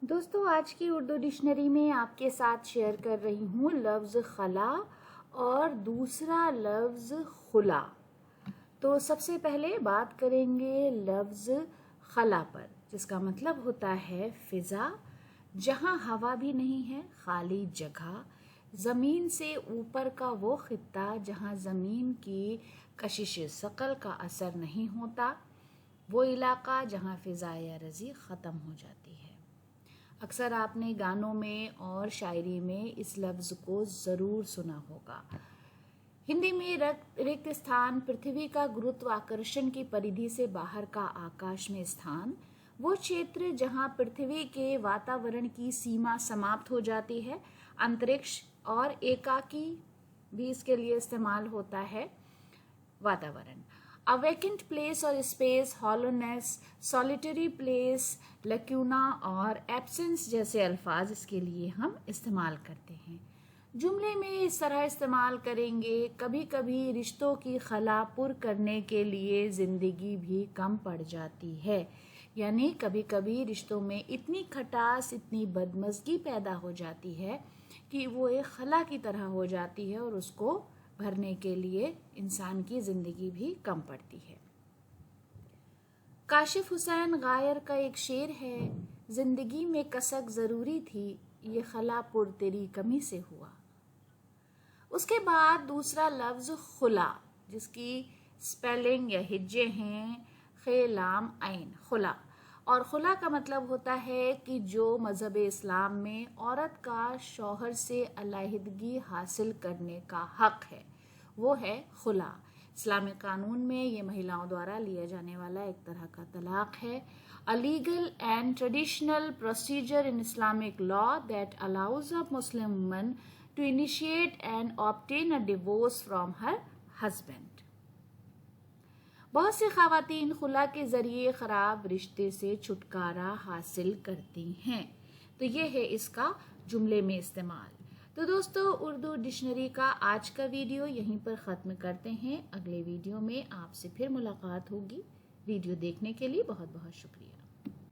دوستو آج کی اردو ڈکشنری میں آپ کے ساتھ شیئر کر رہی ہوں لفظ خلا اور دوسرا لفظ خلا۔ تو سب سے پہلے بات کریں گے لفظ خلا پر، جس کا مطلب ہوتا ہے فضا، جہاں ہوا بھی نہیں ہے، خالی جگہ، زمین سے اوپر کا وہ خطہ جہاں زمین کی کشش ثقل کا اثر نہیں ہوتا، وہ علاقہ جہاں فضائے ارضی ختم ہو جاتی ہے۔ اکثر آپ نے گانوں میں اور شاعری میں اس لفظ کو ضرور سنا ہوگا۔ ہندی میں ریگستان پرتھوی کا گروتو آکرشن کی پریدھی سے باہر کا آکاش میں استھان، وہ چھیتر جہاں پرتھوی کے واتاورن کی سیما سماپت ہو جاتی ہے۔ انترکش اور ایکاکی بھی اس کے لیے استعمال ہوتا ہے واتاورن۔ A vacant place اور space، hollowness، solitary place، lacuna اور absence جیسے الفاظ اس کے لیے ہم استعمال کرتے ہیں۔ جملے میں اس طرح استعمال کریں گے، کبھی کبھی رشتوں کی خلا پر کرنے کے لیے زندگی بھی کم پڑ جاتی ہے، یعنی کبھی کبھی رشتوں میں اتنی کھٹاس، اتنی بدمزگی پیدا ہو جاتی ہے کہ وہ ایک خلا کی طرح ہو جاتی ہے اور اس کو بھرنے کے لیے انسان کی زندگی بھی کم پڑتی ہے۔ کاشف حسین غائر کا ایک شعر ہے، زندگی میں کسک ضروری تھی، یہ خلا پر تیری کمی سے ہوا۔ اس کے بعد دوسرا لفظ خلا، جس کی سپیلنگ یا ہجے ہیں خ لام عین، خلا۔ اور خلا کا مطلب ہوتا ہے کہ جو مذہب اسلام میں عورت کا شوہر سے علیحدگی حاصل کرنے کا حق ہے، وہ ہے خلا۔ اسلامی قانون میں یہ مہیلاؤں دوارا لیا جانے والا ایک طرح کا طلاق ہے۔ A legal and traditional procedure in Islamic law that allows a Muslim woman to initiate and obtain a divorce from her husband. بہت سی خواتین خلا کے ذریعے خراب رشتے سے چھٹکارا حاصل کرتی ہیں۔ تو یہ ہے اس کا جملے میں استعمال۔ تو دوستو اردو ڈکشنری کا آج کا ویڈیو یہیں پر ختم کرتے ہیں۔ اگلے ویڈیو میں آپ سے پھر ملاقات ہوگی۔ ویڈیو دیکھنے کے لیے بہت بہت شکریہ۔